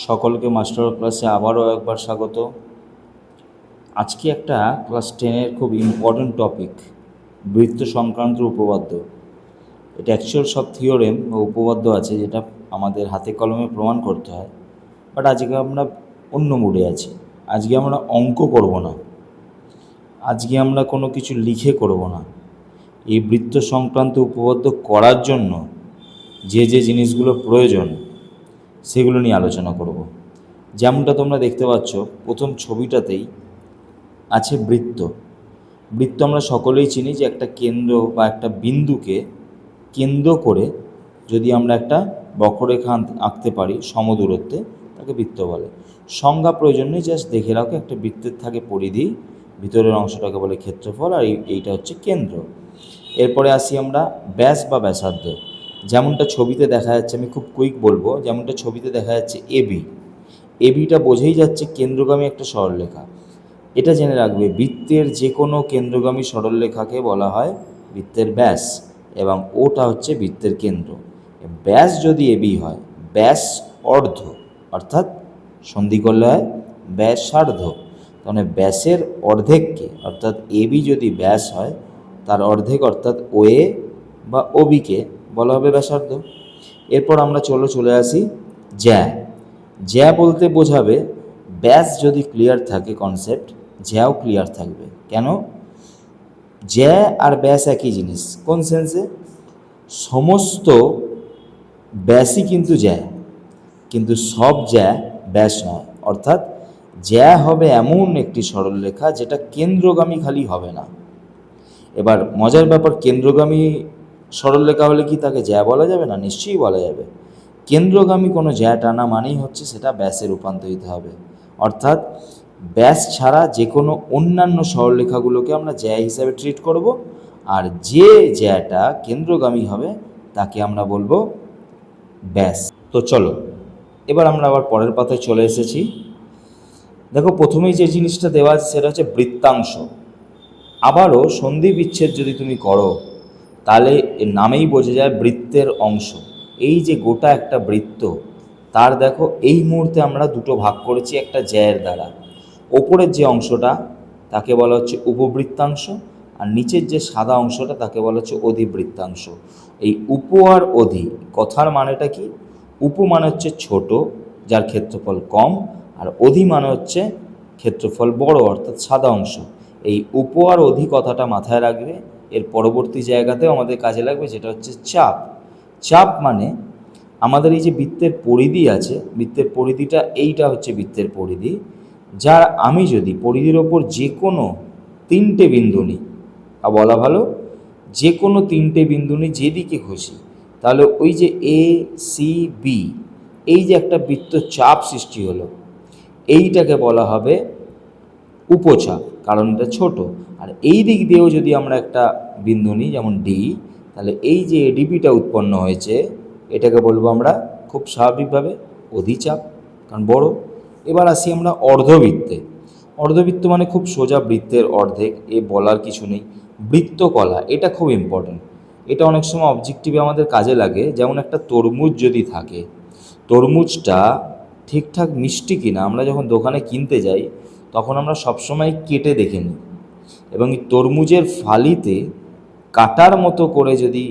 সকলকে মাস্টার ক্লাসে আবারও একবার স্বাগত। আজকে একটা ক্লাস 10-এর খুব ইম্পর্ট্যান্ট টপিক, বৃত্ত সংক্রান্ত উপপাদ্য। এটা অ্যাকচুয়াল সব থিওরেম ও উপপাদ্য আছে যেটা আমাদের হাতে কলমে প্রমাণ করতে হয়, বাট আজকে আমরা অন্য মুডে আছি। আজকে আমরা অঙ্ক করব না, আজকে আমরা কোনো কিছু লিখে করব না। এই বৃত্ত সংক্রান্ত উপপাদ্য করার জন্য যে যে জিনিসগুলো প্রয়োজন সেগুলো নিয়ে আলোচনা করব। যেমনটা তোমরা দেখতে পাচ্ছ প্রথম ছবিটাতেই আছে বৃত্ত। বৃত্ত আমরা সকলেই চিনি যে একটা কেন্দ্র বা একটা বিন্দুকে কেন্দ্র করে যদি আমরা একটা বক্ররেখা আঁকতে পারি সমদূরত্বে, তাকে বৃত্ত বলে। সংজ্ঞা প্রয়োজন নেই, জাস্ট দেখে রাখো একটা বৃত্তের থাকে পরিধি, ভিতরের অংশটাকে বলে ক্ষেত্রফল, আর এইটা হচ্ছে কেন্দ্র। এরপরে আসি আমরা ব্যাস বা ব্যাসার্ধ। যেমনটা ছবিতে দেখা যাচ্ছে, আমি খুব কুইক বলবো, যেমনটা ছবিতে দেখা যাচ্ছে এবি। এবিটা বোঝেই যাচ্ছে কেন্দ্রগামী একটা সরলরেখা। এটা জেনে রাখবে, বৃত্তের যে কোনো কেন্দ্রগামী সরলরেখাকে বলা হয় বৃত্তের ব্যাস, এবং ওটা হচ্ছে বৃত্তের কেন্দ্র। ব্যাস যদি এবি হয়, ব্যাস অর্ধ, অর্থাৎ সন্ধি করলে হয় ব্যাসার্ধ। তাহলে ব্যাসের অর্ধেককে, অর্থাৎ এবি যদি ব্যাস হয় তার অর্ধেক অর্থাৎ ওএ বা ওবিকে বলা হবে ব্যাসার্ধ। এরপর আমরা চলে আসি জ্যা। জ্যা বলতে বোঝাবে ব্যাস যদি ক্লিয়ার থাকে কনসেপ্ট, জ্যাও ক্লিয়ার থাকবে। কেন? জ্যা আর ব্যাস একই জিনিস। কোন সেন্সে? সমস্ত ব্যাসই কিন্তু জ্যা, কিন্তু সব জ্যা ব্যাস নয়। অর্থাৎ জ্যা হবে এমন একটি সরলরেখা যেটা কেন্দ্রগামী খালি হবে না। এবার মজার ব্যাপার, কেন্দ্রগামী সরলরেখা হলে কি তাকে জ্যা বলা যাবে না? নিশ্চয়ই বলা যাবে। কেন্দ্রগামী কোনো জ্যা টানা মানেই হচ্ছে সেটা ব্যাসে রূপান্তরিত হবে। অর্থাৎ ব্যাস ছাড়া যে কোনো অন্যান্য সরলরেখাগুলোকে আমরা জ্যা হিসাবে ট্রিট করব, আর যে জ্যাটা কেন্দ্রগামী হবে তাকে আমরা বলবো ব্যাস। তো চলো এবার আমরা আবার পরের পাতায় চলে এসেছি। দেখো প্রথমেই যে জিনিসটা দেওয়া আছে সেটা হচ্ছে বৃত্তাংশ। আবারও সন্ধি বিচ্ছেদ যদি তুমি করো তাহলে এর নামেই বোঝা যায় বৃত্তের অংশ। এই যে গোটা একটা বৃত্ত, তার দেখো এই মুহূর্তে আমরা দুটো ভাগ করেছি একটা জ্যায়ের দ্বারা। ওপরের যে অংশটা তাকে বলা হচ্ছে উপবৃত্তাংশ, আর নিচের যে সাদা অংশটা তাকে বলা হচ্ছে অধিবৃত্তাংশ। এই উপ আর অধি কথার মানেটা কি? উপ মানে হচ্ছে ছোট, যার ক্ষেত্রফল কম, আর অধি মানে হচ্ছে ক্ষেত্রফল বড়, অর্থাৎ সাদা অংশ। এই উপ আর অধি কথাটা মাথায় রাখবে, এর পরবর্তী জায়গাতেও আমাদের কাজে লাগবে, যেটা হচ্ছে চাপ। চাপ মানে আমাদের এই যে বৃত্তের পরিধি আছে, বৃত্তের পরিধিটা এইটা হচ্ছে বৃত্তের পরিধি, যার আমি যদি পরিধির ওপর যে কোনো তিনটে বিন্দু নিই, বলা ভালো যে কোনো তিনটে বিন্দু নিই যেদিকে খুশি, তাহলে ওই যে এ সি বি, এই যে একটা বৃত্ত চাপ সৃষ্টি হলো, এইটাকে বলা হবে উপচাপ, কারণ এটা ছোট। আর এই দিক দিয়েও যদি আমরা একটা বিন্দু নিই যেমন ডি, তাহলে এই যে এডিপিটা উৎপন্ন হয়েছে এটাকে বলবো আমরা খুব স্বাভাবিকভাবে অধিচাপ, কারণ বড়। এবার আসি আমরা অর্ধবৃত্তে। অর্ধবৃত্ত মানে খুব সোজা বৃত্তের অর্ধেক, এ বলার কিছু নেই। বৃত্তকলা এটা খুব ইম্পর্টেন্ট, এটা অনেক সময় অবজেক্টিভে আমাদের কাজে লাগে। যেমন একটা তরমুজ যদি থাকে, তরমুজটা ঠিকঠাক মিষ্টি কিনা আমরা যখন দোকানে কিনতে যাই তখন আমরা সবসময় কেটে দেখে নিই, এবং এই তরমুজের ফালিতে কাটার মতো করে যদি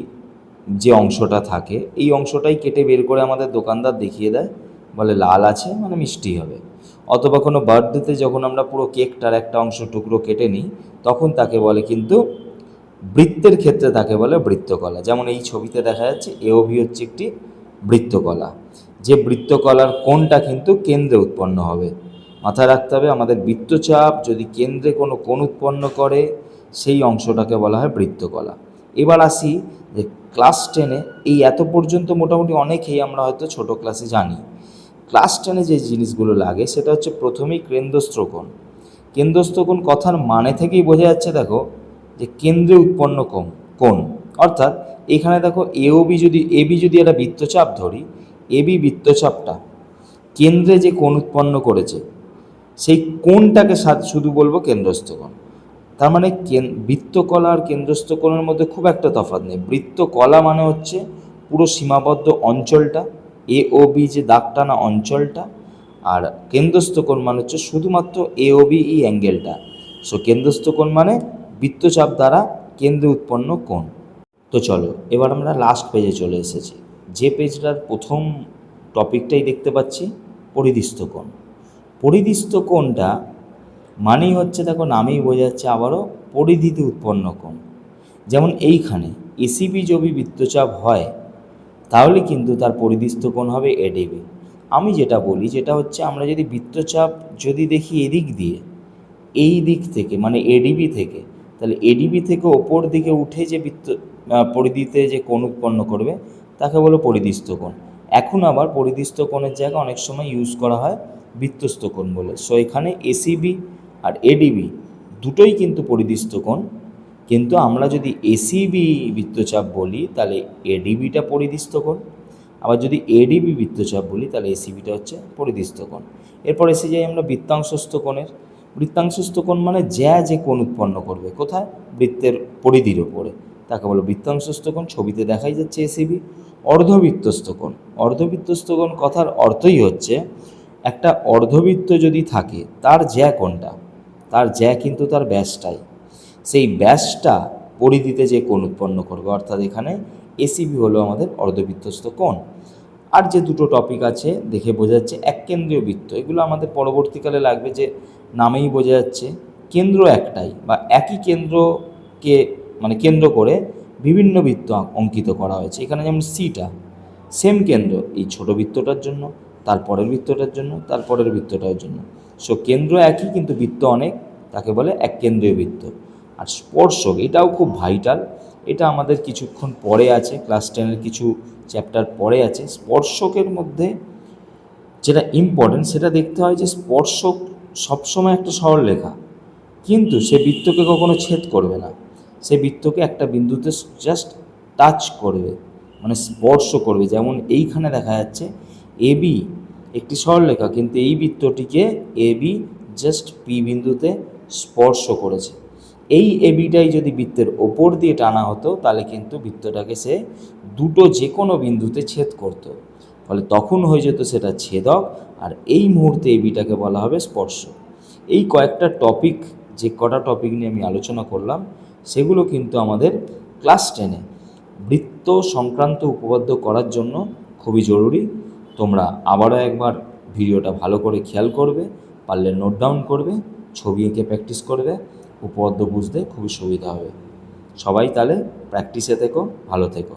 যে অংশটা থাকে এই অংশটাই কেটে বের করে আমাদের দোকানদার দেখিয়ে দেয়, বলে লাল আছে মানে মিষ্টি হবে। অথবা কোনো বার্থডেতে যখন আমরা পুরো কেকটার একটা অংশ টুকরো কেটে নিই তখন তাকে বলে কিন্তু বৃত্তের ক্ষেত্রে তাকে বলে বৃত্তকলা। যেমন এই ছবিতে দেখা যাচ্ছে এওবি হচ্ছে একটি বৃত্তকলা, যে বৃত্তকলার কোণটা কিন্তু কেন্দ্রে উৎপন্ন হবে। মাথায় রাখতে হবে আমাদের বৃত্তচাপ যদি কেন্দ্রে কোনো কোণ উৎপন্ন করে সেই অংশটাকে বলা হয় বৃত্তকলা। এবার আসি যে ক্লাস 10-এ এই এত পর্যন্ত মোটামুটি অনেকেই আমরা হয়তো ছোট ক্লাসে জানি। ক্লাস 10-এ যে জিনিসগুলো লাগে সেটা হচ্ছে প্রথমেই কেন্দ্রস্থ কোণ। কেন্দ্রস্থ কোণ কথার মানে থেকেই বোঝা যাচ্ছে, দেখো যে কেন্দ্রে উৎপন্ন কোণ, অর্থাৎ এখানে দেখো এবি যদি একটা বৃত্তচাপ ধরি, এবি বৃত্তচাপটা কেন্দ্রে যে কোণ উৎপন্ন করেছে সেই কোণটাকে শুধু বলবো কেন্দ্রস্থ কোণ। তার মানে বৃত্তকলা আর কেন্দ্রস্থ কোণের মধ্যে খুব একটা তফাৎ নেই। বৃত্তকলা মানে হচ্ছে পুরো সীমাবদ্ধ অঞ্চলটা, এ ও বি যে দাগ টানা অঞ্চলটা, আর কেন্দ্রস্থ কোণ মানে হচ্ছে শুধুমাত্র AOB এই অ্যাঙ্গেলটা। সো কেন্দ্রস্থ কোণ মানে বৃত্তচাপ দ্বারা কেন্দ্রে উৎপন্ন কোণ। তো চলো এবার আমরা লাস্ট পেজে চলে এসেছি, যে পেজটার প্রথম টপিকটাই দেখতে পাচ্ছি পরিদিস্থ কোণ। পরিদিস্থ কোণটা মানেই হচ্ছে, দেখো নামেই বোঝা যাচ্ছে, আবারও পরিধিতে উৎপন্ন কোণ। যেমন এইখানে ACB যদি বৃত্তচাপ হয় তাহলে কিন্তু তার পরিদিস্থ কোণ হবে ADB। আমি যেটা বলি যেটা হচ্ছে, আমরা যদি বৃত্তচাপ যদি দেখি এদিক দিয়ে, এই দিক থেকে মানে ADB থেকে, তাহলে ADB থেকে ওপর দিকে উঠে যে পরিধিতে যে কোণ উৎপন্ন করবে তাকে বলো পরিদিস্থ কোণ। এখন আবার পরিদিস্থ কোণের জায়গায় অনেক সময় ইউজ করা হয় বৃত্তস্থ কোণ বলে। সো এখানে ACB আর ADB দুটোই কিন্তু পরিদিস্থ কোণ, কিন্তু আমরা যদি ACB বৃত্তচাপ বলি তাহলে ADBটা পরিদিস্থ কোণ, আবার যদি ADB বৃত্তচাপ বলি তাহলে ACBটা হচ্ছে পরিদিস্থ কোণ। এরপর এসে যাই আমরা বৃত্তাংশস্থ কোণের। বৃত্তাংশস্থ কোণ মানে যে কোণ উৎপন্ন করবে কোথায়, বৃত্তের পরিধির ওপরে, তাকে বলো বৃত্তাংশস্থ কোণ। ছবিতে দেখাই যাচ্ছে ACB। অর্ধবৃত্তস্থ কোণ। অর্ধবৃত্তস্থ কোণ কথার অর্থই হচ্ছে, একটা অর্ধবৃত্ত যদি থাকে তার কোণটা, তার কিন্তু তার ব্যাসটাই, সেই ব্যাসটা পরিধিতে যে কোণ উৎপন্ন করবে, অর্থাৎ এখানে ACB হলো আমাদের অর্ধবৃত্তস্থ কোণ। আর যে দুটো টপিক আছে দেখে বোঝা যাচ্ছে এককেন্দ্রীয় বৃত্ত, এগুলো আমাদের পরবর্তীকালে লাগবে, যে নামেই বোঝা যাচ্ছে কেন্দ্র একটাই বা একই কেন্দ্রকে মানে কেন্দ্র করে বিভিন্ন বৃত্ত অঙ্কিত করা হয়েছে। এখানে যেমন সিটা সেম কেন্দ্র এই ছোট বৃত্তটার জন্য, তারপরের বৃত্তটার জন্য, তারপরের বৃত্তটার জন্য। সো কেন্দ্র একই কিন্তু বৃত্ত অনেক, তাকে বলে এককেন্দ্রীয় বৃত্ত। আর স্পর্শক, এটাও খুব ভাইটাল, এটা আমাদের কিছুক্ষণ পরে আছে, ক্লাস 10-এর কিছু চ্যাপ্টার পরে আছে। স্পর্শকের মধ্যে যেটা ইম্পর্টেন্ট সেটা দেখতে হয় যে স্পর্শক সবসময় একটা সরলরেখা, কিন্তু সে বৃত্তকে কখনো ছেদ করবে না, সে বৃত্তকে একটা বিন্দুতে জাস্ট টাচ করবে, মানে স্পর্শ করবে। যেমন এইখানে দেখা যাচ্ছে AB একটি সরলরেখা, কিন্তু এই বৃত্তটিকে AB জাস্ট P বিন্দুতে স্পর্শ করেছে। এই ABটাই যদি বৃত্তের ওপর দিয়ে টানা হতো তাহলে কিন্তু বৃত্তটাকে সে দুটো যে কোনো বিন্দুতে ছেদ করতো, ফলে তখন হয়ে যেত সেটা ছেদক, আর এই মুহূর্তে ABটাকে বলা হবে স্পর্শ। এই কয়েকটা টপিক, যে কটা টপিক নিয়ে আমি আলোচনা করলাম, সেগুলো কিন্তু আমাদের ক্লাস 10-এ বৃত্ত সংক্রান্ত উপপাদ্য করার জন্য খুবই জরুরি। তোমরা আবারও একবার ভিডিওটা ভালো করে খেয়াল করবে, পারলে নোট ডাউন করবে, ছবি এঁকে প্র্যাকটিস করবে, উপপাদ্য বুঝতে খুবই সুবিধা হবে। সবাই তাহলে প্র্যাকটিসে থেকো, ভালো থেকো।